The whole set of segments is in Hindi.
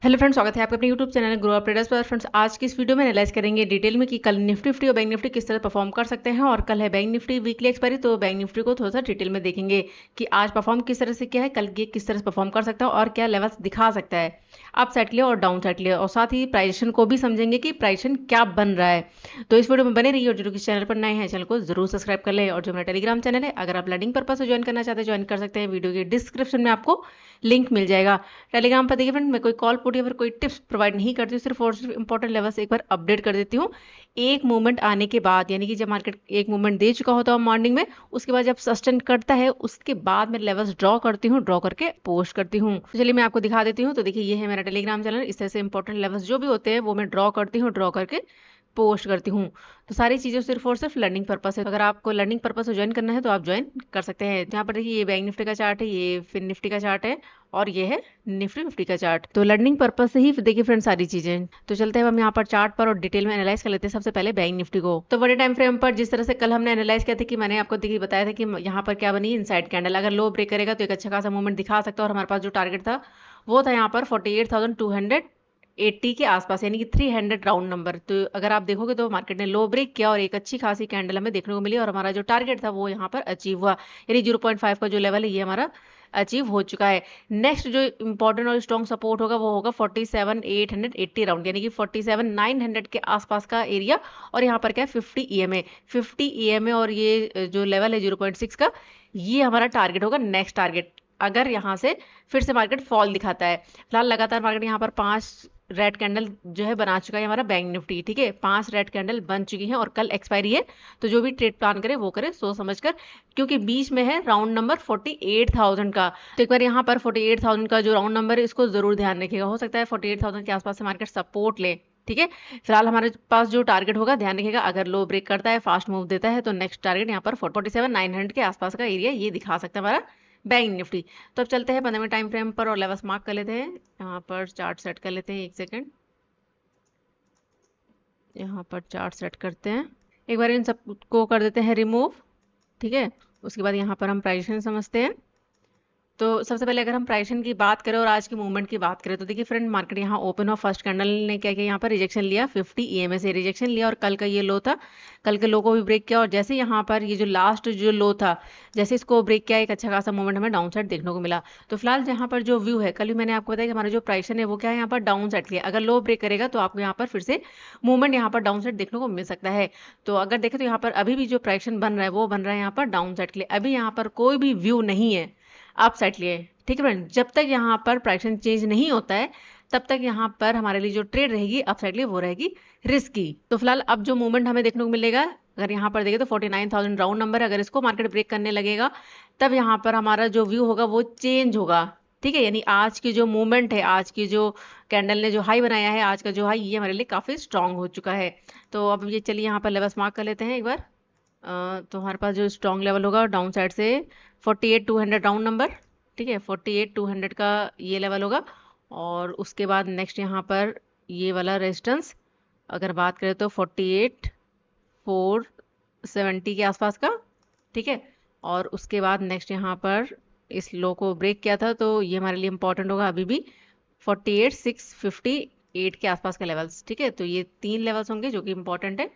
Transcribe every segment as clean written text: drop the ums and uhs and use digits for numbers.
हेलो फ्रेंड्स, स्वागत है आपका अपने YouTube channel grow up traders पर। फ्रेंड्स, आज की इस वीडियो में एनालाइज करेंगे डिटेल में कि कल निफ्टी और बैंक निफ्टी किस तरह परफॉर्म कर सकते हैं। और कल है बैंक निफ्टी वीकली एक्सपायरी, तो बैंक निफ्टी को थोड़ा सा डिटेल में देखेंगे कि आज परफॉर्म किस तरह से किया है, कल ये किस तरह से परफॉर्म कर सकता है और क्या लेवल्स दिखा सकता है अप साइड के लिए और डाउन साइड के लिए। और साथ ही प्राइजेशन को भी समझेंगे कि प्राइजेशन क्या बन रहा है। तो इस वीडियो में बने रहिए और जो किस चैनल पर नए हैं चैनल को जरूर सब्सक्राइब कर ले। और जो मेरा टेलीग्राम चैनल है, अगर आप लर्निंग पर्पज से ज्वाइन करना चाहते हैं ज्वाइन कर सकते हैं। वीडियो के डिस्क्रिप्शन में आपको लिंक मिल जाएगा टेलीग्राम पर। देखिए फ्रेंड, मैं कोई कॉल पुट या फिर कोई टिप्स प्रोवाइड नहीं करती हूँ, सिर्फ और सिर्फ इंपॉर्टेंट लेवल्स एक बार अपडेट कर देती हूँ। एक मूवमेंट आने के बाद, यानी कि जब मार्केट एक मूवमेंट दे चुका होता है मॉर्निंग में, उसके बाद जब सस्टेन करता है उसके बाद मैं लेवल्स ड्रॉ करती हूँ, ड्रॉ करके पोस्ट करती हूँ। तो चलिए मैं आपको दिखा देती हूँ। तो देखिए, ये है मेरा टेलीग्राम चैनल। इस तरह से इंपॉर्टेंट लेवल्स जो भी होते हैं वो मैं ड्रॉ करती हूँ, ड्रॉ करके पोस्ट करती हूँ। तो सारी चीज़ें सिर्फ और सिर्फ लर्निंग पर्पस है। तो अगर आपको लर्निंग पर्पस से ज्वाइन करना है तो आप ज्वाइन कर सकते हैं। यहाँ पर देखिए, ये बैंक निफ्टी का चार्ट है, ये फिन निफ्टी का चार्ट है और ये है निफ्टी फिफ्टी का चार्ट। तो लर्निंग पर्पस से ही देखिए फ्रेंड सारी चीजें। तो चलते हैं हम यहाँ पर चार्ट पर और डिटेल में एनालाइज कर लेते हैं। सबसे पहले बैंक निफ्टी को। तो बड़े टाइम फ्रेम पर जिस तरह से कल हमने एनालाइज किया था कि मैंने आपको देखिए बताया था कि यहाँ पर क्या बनी, इनसाइड कैंडल। अगर लो ब्रेक करेगा तो एक अच्छा खासा मूवमेंट दिखा सकता है। और हमारे पास जो टारगेट था वो था यहाँ पर 48,280 के आसपास, यानी कि 300 राउंड नंबर। तो अगर आप देखोगे तो मार्केट ने लो ब्रेक किया और एक अच्छी खासी कैंडल हमें देखने को मिली और हमारा जो टारगेट था वो यहाँ पर अचीव हुआ। यानी 0.5 का जो लेवल है ये हमारा अचीव हो चुका है। नेक्स्ट जो इंपॉर्टेंट और स्ट्रॉन्ग सपोर्ट होगा वो होगा 47,880 राउंड, यानी कि 47,900 के आसपास का एरिया। और यहाँ पर क्या है, 50 EMA और ये जो लेवल है 0.6 का, ये हमारा टारगेट होगा, नेक्स्ट टारगेट। अगर यहाँ से फिर से मार्केट फॉल दिखाता है, फिलहाल लगातार मार्केट यहाँ पर 5 रेड कैंडल जो है बना चुका है हमारा बैंक निफ्टी। ठीक है, 5 रेड कैंडल बन चुकी हैं और कल एक्सपायरी है। तो जो भी ट्रेड प्लान करे वो करे सोच समझ कर, क्योंकि बीच में है राउंड नंबर 48,000 का। तो एक बार यहाँ पर 48,000 का जो राउंड नंबर है इसको जरूर ध्यान रखिएगा। हो सकता है 48,000 के आसपास से मार्केट सपोर्ट ले। ठीक है, फिलहाल हमारे पास जो टारगेट होगा ध्यान रखिएगा, अगर लो ब्रेक करता है, फास्ट मूव देता है, तो नेक्स्ट टारगेट यहाँ पर 47,900 के आसपास का एरिया ये दिखा सकता है हमारा बैंक निफ्टी। तो अब चलते हैं 15 टाइम फ्रेम पर और लेवल्स मार्क कर लेते हैं। यहाँ पर चार्ट सेट कर लेते हैं, एक सेकेंड। यहाँ पर चार्ट सेट करते हैं, एक बार इन सबको कर देते हैं रिमूव। ठीक है, उसके बाद यहाँ पर हम प्राइजेशन समझते हैं। तो सबसे पहले अगर हम प्राइजेशन की बात करें और आज की मूवमेंट की बात करें, तो देखिए फ्रेंड, मार्केट यहाँ ओपन और फर्स्ट कैंडल ने क्या किया, यहाँ पर रिजेक्शन लिया, 50 EMA से रिजेक्शन लिया और कल का ये लो था, कल के लो को भी ब्रेक किया। और जैसे यहाँ पर ये जो लास्ट जो लो था, जैसे इसको ब्रेक किया, एक अच्छा खासा मूवमेंट हमें डाउन साइड देखने को मिला। तो फिलहाल यहाँ पर जो व्यू है, कल भी मैंने आपको बताया कि हमारा जो प्राइजेशन है वो क्या है, यहाँ पर डाउन साइड के। अगर लो ब्रेक करेगा तो आपको यहाँ पर फिर से मूवमेंट यहाँ पर डाउन साइड देखने को मिल सकता है। तो अगर देखें तो यहाँ पर अभी भी जो प्राइजेशन बन रहा है वो बन रहा है यहाँ पर डाउन साइड के लिए। अभी यहाँ पर कोई भी व्यू नहीं है अप साइड के लिए। ठीक है फ्रेंड, जब तक यहाँ पर प्राइसिंग चेंज नहीं होता है तब तक यहाँ पर हमारे लिए जो ट्रेड रहेगी अप साइड लिए वो रहेगी रिस्की। तो फिलहाल अब जो मूवमेंट हमें देखने को मिलेगा, अगर यहाँ पर देखें तो 49,000 राउंड नंबर है। अगर इसको मार्केट ब्रेक करने लगेगा तब यहाँ पर हमारा जो व्यू होगा वो चेंज होगा। ठीक है, यानी आज की जो मूवमेंट है, आज की जो कैंडल ने जो हाई बनाया है, आज का जो हाई ये हमारे लिए काफ़ी स्ट्रांग हो चुका है। तो अब ये चलिए यहाँ पर लेवल्स मार्क कर लेते हैं एक बार। तो हमारे पास जो स्ट्रॉन्ग लेवल होगा डाउन साइड से 48,200 राउंड नंबर। ठीक है, 48,200 का ये लेवल होगा। और उसके बाद नेक्स्ट यहाँ पर ये वाला रेजिस्टेंस, अगर बात करें तो 48,470 के आसपास का। ठीक है, और उसके बाद नेक्स्ट यहाँ पर इस लो को ब्रेक किया था तो ये हमारे लिए इंपॉर्टेंट होगा अभी भी 48,658 के आसपास का लेवल्स। ठीक है, तो ये 3 लेवल्स होंगे जो कि इंपॉर्टेंट है।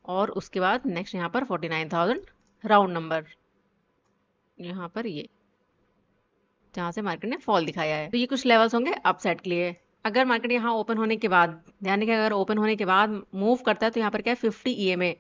और उसके बाद नेक्स्ट यहाँ पर 49,000 राउंड नंबर, यहाँ पर ये जहाँ से मार्केट ने फॉल दिखाया है। तो ये कुछ लेवल्स होंगे अपसाइड के लिए। अगर मार्केट यहाँ ओपन होने के बाद, ध्यान रखिए, अगर ओपन होने के बाद मूव करता है तो यहाँ पर क्या है 50 EMA।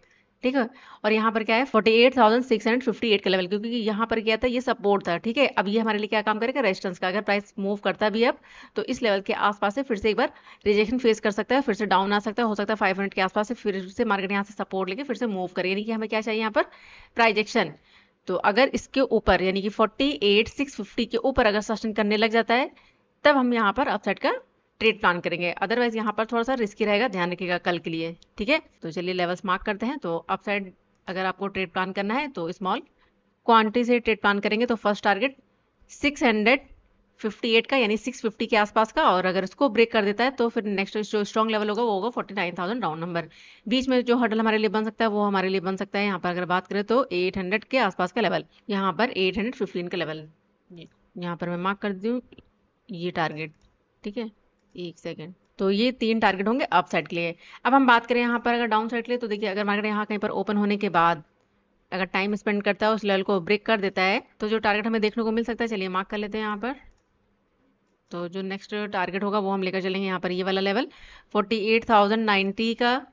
ठीक है, और यहाँ पर क्या है 48,658 का लेवल, क्योंकि यहाँ पर क्या था, ये सपोर्ट था। ठीक है, अब ये हमारे लिए क्या काम करेगा, रेजिस्टेंस का। अगर प्राइस मूव करता भी है अब तो इस लेवल के आसपास से फिर से एक बार रिजेक्शन फेस कर सकता है, फिर से डाउन आ सकता है, हो सकता है 500 के आसपास से फिर से मार्केट यहाँ से सपोर्ट लेके फिर से मूव करे। यानी कि हमें क्या चाहिए यहाँ पर, प्राइजेक्शन। तो अगर इसके ऊपर यानी कि 48,650 के ऊपर अगर सस्टेन करने लग जाता है तब हम यहाँ पर अपसाइड का ट्रेड प्लान करेंगे। अदरवाइज यहाँ पर थोड़ा सा रिस्की रहेगा, ध्यान रखिएगा कल के लिए। ठीक है, तो चलिए लेवल्स मार्क करते हैं। तो अपसाइड अगर आपको ट्रेड प्लान करना है तो स्मॉल क्वांटिटी से ट्रेड प्लान करेंगे। तो फर्स्ट टारगेट 658 का, यानी 650 के आसपास का। और अगर इसको ब्रेक कर देता है तो फिर नेक्स्ट जो स्ट्रॉन्ग लेवल होगा वो होगा 49,000 राउंड नंबर। बीच में जो हडल हमारे लिए बन सकता है वो हमारे लिए बन सकता है यहाँ पर अगर बात करें तो 800 के आसपास का लेवल, यहाँ पर 815 का लेवल। यहाँ पर मैं मार्क कर दूँ ये टारगेट। ठीक है, एक सेकेंड। तो ये 3 टारगेट होंगे अप साइड के लिए। अब हम बात करें यहाँ पर अगर डाउन साइड के लिए, तो देखिए अगर मार्केट यहाँ कहीं पर ओपन होने के बाद अगर टाइम स्पेंड करता है, उस लेवल को ब्रेक कर देता है, तो जो टारगेट हमें देखने को मिल सकता है, चलिए मार्क कर लेते हैं यहाँ पर। तो जो नेक्स्ट टारगेट होगा वो हम लेकर चलेंगे यहाँ पर ये वाला लेवल 48,090 का।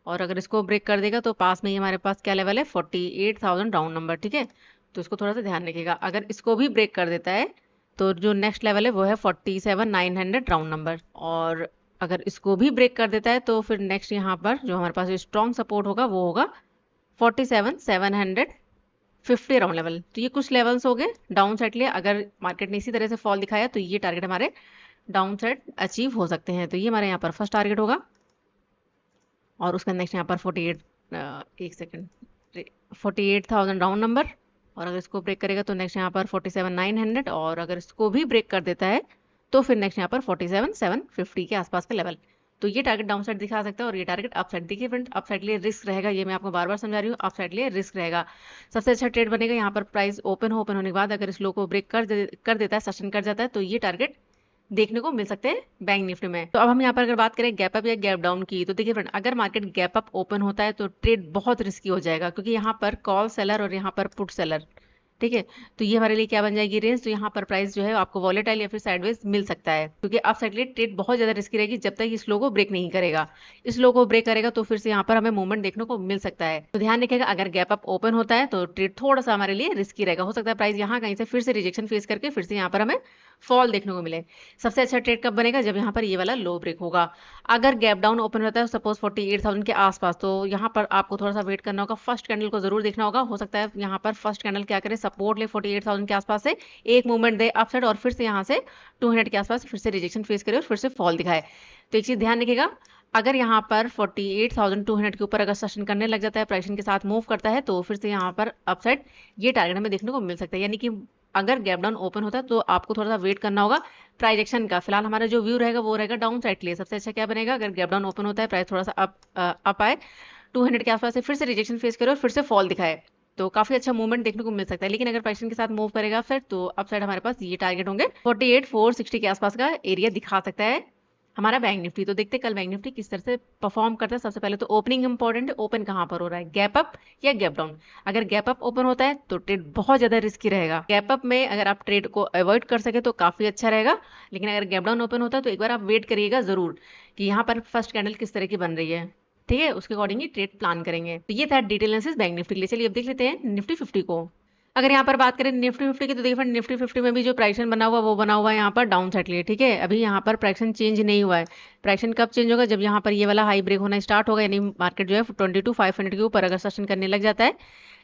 और अगर इसको ब्रेक कर देगा तो पास में ही हमारे पास क्या लेवल है, 48,000 राउंड नंबर, ठीक है। तो इसको थोड़ा सा ध्यान रखिएगा। अगर इसको भी ब्रेक कर देता है तो जो नेक्स्ट लेवल है वो है 47,900 राउंड नंबर। और अगर इसको भी ब्रेक कर देता है तो फिर नेक्स्ट यहाँ पर जो हमारे पास स्ट्रॉन्ग सपोर्ट होगा वो होगा 47,750 राउंड लेवल। तो ये कुछ लेवल्स हो गए डाउन साइड लिए। अगर मार्केट ने इसी तरह से फॉल दिखाया तो ये टारगेट हमारे डाउन साइड अचीव हो सकते हैं। तो ये हमारे यहाँ पर फर्स्ट टारगेट होगा। और उसका नेक्स्ट यहाँ पर 48,000 राउंड नंबर। और अगर इसको ब्रेक करेगा तो नेक्स्ट यहाँ पर 47,900। और अगर इसको भी ब्रेक कर देता है तो फिर नेक्स्ट यहाँ पर 47,750 के आसपास का लेवल। तो ये टारगेट डाउन साइड दिखा सकता है और ये टारगेट अप साइड। देखिए फ्रेंड, अप साइड लिए रिस्क रहेगा, ये मैं आपको बार बार समझा रही हूँ, अप साइड लिए रिस्क रहेगा। सबसे अच्छा ट्रेड बनेगा यहाँ पर प्राइस ओपन होने के बाद अगर इस लो को ब्रेक कर देता है, सस्टेन कर जाता है, तो ये टारगेट देखने को मिल सकते हैं बैंक निफ्टी में। तो अब हम यहाँ पर अगर बात करें गैप अप या गैप डाउन की, तो देखिए फ्रेंड, अगर मार्केट गैप अप ओपन होता है तो ट्रेड बहुत रिस्की हो जाएगा, क्योंकि यहाँ पर कॉल सेलर और यहाँ पर पुट सेलर, ठीक है। तो ये हमारे लिए क्या बन जाएगी, रेंज। तो यहाँ पर प्राइस जो है आपको वॉलेटाइल या फिर साइडवेज मिल सकता है, क्योंकि अप साइड लिए ट्रेड बहुत ज्यादा रिस्की रहेगी जब तक इस लो को ब्रेक नहीं करेगा। इस लो को ब्रेक करेगा तो फिर से यहाँ पर हमें मूवमेंट देखने को मिल सकता है। तो ध्यान रखिएगा, अगर गैप अप ओपन होता है तो ट्रेड थोड़ा सा हमारे लिए रिस्की रहेगा। हो सकता है प्राइस यहाँ कहीं से फिर से रिजेक्शन फेस करके फिर से यहाँ पर हमें फॉल देखने को मिले। सबसे अच्छा ट्रेड कब बनेगा, जब यहाँ पर ये वाला लो ब्रेक होगा। अगर गैप डाउन ओपन रहता है सपोज 48,000 के आसपास, तो यहाँ पर आपको थोड़ा सा वेट करना होगा, फर्स्ट कैंडल को जरूर देखना होगा। हो सकता है यहाँ पर फर्स्ट कैंडल क्या करे, सपोर्ट ले 48,000 के आसपास से, एक मूवमेंट दे अपसाइड और फिर से यहाँ से 200 के आसपास फिर से रिजेक्शन फेस करे और फिर से फॉल दिखाए। तो एक चीज ध्यान रखिएगा, अगर यहाँ पर 48,200 के ऊपर अगर सेशन करने लग जाता है, प्राइसिंग के साथ मूव करता है, तो फिर से यहाँ पर अपसाइड ये टारगेट हमें देखने को मिल सकता है। यानी कि अगर गैप डाउन ओपन होता है तो आपको थोड़ा सा वेट करना होगा प्राइस एक्शन का। फिलहाल हमारा जो व्यू रहेगा वो रहेगा डाउन साइड के लिए। सबसे अच्छा क्या बनेगा, अगर गैप डाउन ओपन होता है, प्राइस थोड़ा सा अप आए, 200 के आसपास से फिर से रिजेक्शन फेस करे और फिर से फॉल दिखाए, तो काफी अच्छा मूवमेंट देखने को मिल सकता है। लेकिन अगर प्राइसिंग के साथ मूव करेगा अप साइड, तो अप साइड हमारे पास ये टारगेट होंगे 48,460 के आसपास का एरिया दिखा सकता है हमारा बैंक निफ्टी। तो देखते हैं कल बैंक निफ्टी किस तरह से परफॉर्म करता है। सबसे पहले तो ओपनिंग इंपॉर्टेंट है, ओपन कहाँ पर हो रहा है, गैप अप या गैप डाउन। अगर गैप अप ओपन होता है तो ट्रेड बहुत ज्यादा रिस्की रहेगा। गैप अप में अगर आप ट्रेड को अवॉइड कर सके तो काफी अच्छा रहेगा। लेकिन अगर गैप डाउन ओपन होता है तो एक बार आप वेट करिएगा जरूर कि यहाँ पर फर्स्ट कैंडल किस तरह की बन रही है, ठीक है, उसके अकॉर्डिंग ही ट्रेड प्लान करेंगे। तो ये था डिटेल एनालिसिस बैंक निफ्टी के लिए। चलिए अब देख लेते हैं निफ्टी 50 को। अगर यहाँ पर बात करें निफ्टी 50 की, तो देखिए निफ्टी 50 में भी जो प्राइसन बना हुआ वो बना हुआ है यहाँ पर डाउन साइड के लिए, ठीक है। अभी यहाँ पर प्राइसन चेंज नहीं हुआ है। प्राइसन कब चेंज होगा, जब यहाँ पर ये वाला हाई ब्रेक होना स्टार्ट होगा, यानी मार्केट जो है 22,500 के ऊपर अगर सेशन करने लग जाता है,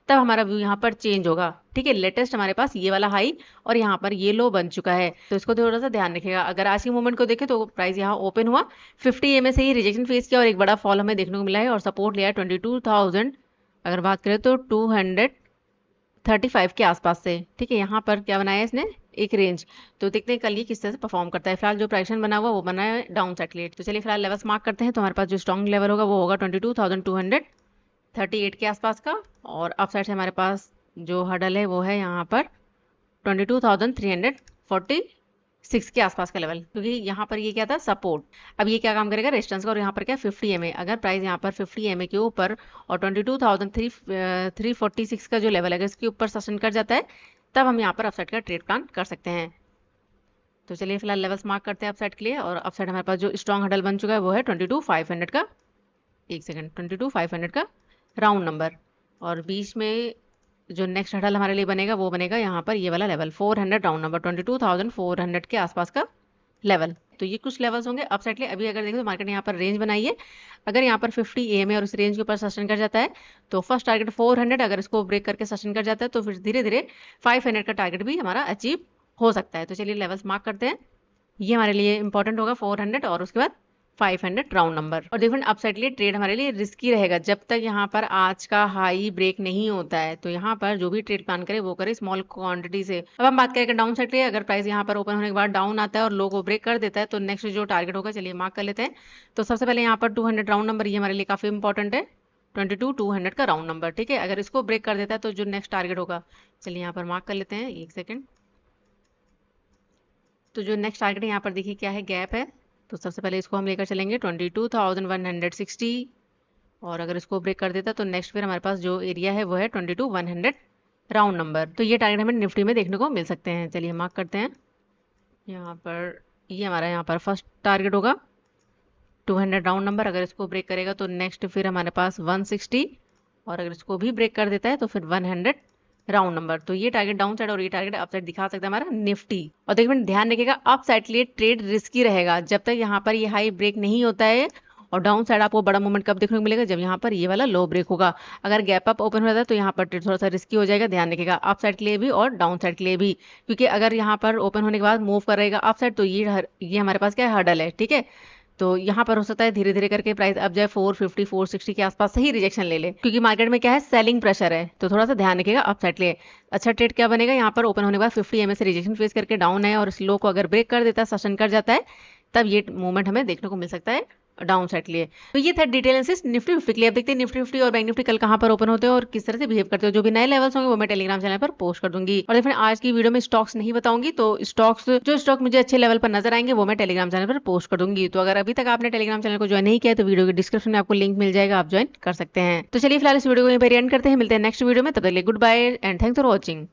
तब हमारा व्यू यहाँ पर चेंज होगा, ठीक है। लेटेस्ट हमारे पास ये वाला हाई और यहाँ पर ये लो बन चुका है, तो इसको थोड़ा सा ध्यान रखिएगा। अगर आज की मूवमेंट को देखें तो प्राइस यहाँ ओपन हुआ 50 EMA से ही रिजेक्शन फेस किया और एक बड़ा फॉल हमें देखने को मिला है और सपोर्ट लिया है 22,000, अगर बात करें तो 235 के आसपास से, ठीक है। यहाँ पर क्या बनाया है इसने, एक रेंज। तो देखते हैं कल ये किस तरह से परफॉर्म करता है। फिलहाल जो प्राइसन बना हुआ वो बना है डाउन साइड के लिए। तो चलिए फिलहाल लेवल्स मार्क करते हैं। तो हमारे पास जो स्ट्रॉन्ग लेवल होगा वो होगा 22,238 के आसपास का। और अप साइड से हमारे पास जो हडल है वो है यहाँ पर 22,346 के आसपास का लेवल, क्योंकि यहाँ पर ये क्या था, सपोर्ट। अब ये क्या काम करेगा, रेजिस्टेंस का। और यहाँ पर क्या 50 EMA, अगर प्राइस यहाँ पर 50 EMA के ऊपर और 22,346 का जो लेवल है, अगर इसके ऊपर सस्टेन कर जाता है, तब हम यहाँ पर अपसाइड का ट्रेड प्लान कर सकते हैं। तो चलिए फिलहाल लेवल्स मार्क करते हैं अपसाइड के लिए। और अपसाइड हमारे पास जो स्ट्रॉन्ग हडल बन चुका है वो है 22,500 का, एक सेकंड, 22,500 का राउंड नंबर। और बीच में जो नेक्स्ट हडल हमारे लिए बनेगा वो बनेगा यहाँ पर ये वाला लेवल 400 राउंड नंबर, 22,400 के आसपास का लेवल। तो ये कुछ लेवल्स होंगे अपसाइड लिए। अभी अगर देखें तो मार्केट ने यहाँ पर रेंज बनाई है। अगर यहाँ पर 50 EMA और इस रेंज के ऊपर सस्टेन कर जाता है तो फर्स्ट टारगेट 400, अगर इसको ब्रेक करके सस्टेन कर जाता है तो फिर धीरे धीरे 500 का टारगेट भी हमारा अचीव हो सकता है। तो चलिए लेवल्स मार्क करते हैं। ये हमारे लिए इंपॉर्टेंट होगा 400 और उसके बाद 500 राउंड नंबर। और देखो अपसाइड लिए ट्रेड हमारे लिए रिस्की रहेगा जब तक यहाँ पर आज का हाई ब्रेक नहीं होता है। तो यहाँ पर जो भी ट्रेड प्लान करे वो करे स्मॉल क्वांटिटी से। अब हम बात करें डाउन साइड लिए, अगर प्राइस यहाँ पर ओपन होने के बाद डाउन आता है और लो को ब्रेक कर देता है तो नेक्स्ट जो टारगेट होगा, चलिए मार्क कर लेते हैं। तो सबसे पहले यहाँ पर 200 राउंड नंबर, ये हमारे लिए काफी इंपॉर्टेंट है, 22,200 का राउंड नंबर, ठीक है। अगर इसको ब्रेक कर देता है तो जो नेक्स्ट टारगेट होगा, चलिए यहाँ पर मार्क कर लेते हैं, एक सेकेंड। तो जो नेक्स्ट टारगेट है यहाँ पर देखिए क्या है, गैप है तो सबसे पहले इसको हम लेकर चलेंगे 22,160 और अगर इसको ब्रेक कर देता तो नेक्स्ट फिर हमारे पास जो एरिया है वो है 22,100 राउंड नंबर। तो ये टारगेट हमें निफ्टी में देखने को मिल सकते हैं। चलिए मार्क करते हैं यहाँ पर। ये हमारा यहाँ पर फर्स्ट टारगेट होगा 200 राउंड नंबर। अगर इसको ब्रेक करेगा तो नेक्स्ट फिर हमारे पास 160 और अगर इसको भी ब्रेक कर देता है तो फिर 100 राउंड नंबर। तो ये टारगेट डाउन साइड और ये टारगेट अप साइड दिखा सकता है हमारा निफ्टी। और देखिए फ्रेंड ध्यान रखिएगा अप साइड के लिए ट्रेड रिस्की रहेगा जब तक यहाँ पर ये हाई ब्रेक नहीं होता है। और डाउन साइड आपको बड़ा मूवमेंट कब देखने को मिलेगा, जब यहाँ पर ये वाला लो ब्रेक होगा। अगर गैप अप ओपन हो जाता है तो यहाँ पर ट्रेड थोड़ा सा रिस्की हो जाएगा। ध्यान रखिएगा अप साइड के लिए भी और डाउन साइड के लिए भी, क्योंकि अगर यहाँ पर ओपन होने के बाद मूव करेगा अप साइड तो ये हमारे पास क्या है, हर्डल है। ठीक है, तो यहाँ पर हो सकता है धीरे धीरे करके प्राइस अब जाए 450 460 के आसपास सही रिजेक्शन ले ले, क्योंकि मार्केट में क्या है, सेलिंग प्रेशर है। तो थोड़ा सा ध्यान रखिएगा अप साइड लिए। अच्छा ट्रेड क्या बनेगा, यहाँ पर ओपन होने के बाद 50 एमए से रिजेक्शन फेस करके डाउन है और इस लो को अगर ब्रेक कर देता है, सस्टेन कर जाता है, तब ये मूवमेंट हमें देखने को मिल सकता है डाउन साइड के लिए। तो ये था डिटेल एनालिसिस निफ्टी 50 के लिए। अब देखते हैं निफ्टी 50 और बैंक निफ्टी कल कहाँ पर ओपन होते हैं और किस तरह से बिहेव करते हो। जो भी नए लेवल्स होंगे वो मैं टेलीग्राम चैनल पर पोस्ट कर दूंगी। और देखिए आज की वीडियो में स्टॉक्स नहीं बताऊंगी, तो जो स्टॉक मुझे अच्छे लेवल पर नजर आएंगे वो मैं टेलीग्राम चैनल पर पोस्ट कर दूंगी। तो अगर अभी तक आपने टेलीग्राम चैनल को ज्वाइन नहीं किया तो वीडियो के डिस्क्रिप्शन में आपको लिंक मिल जाएगा, आप ज्वाइन कर सकते हैं। तो चलिए फिलहाल इस वीडियो को यहीं पर एंड करते हैं, मिलते हैं नेक्स्ट वीडियो में। तब तक के लिए goodbye and thanks for watching.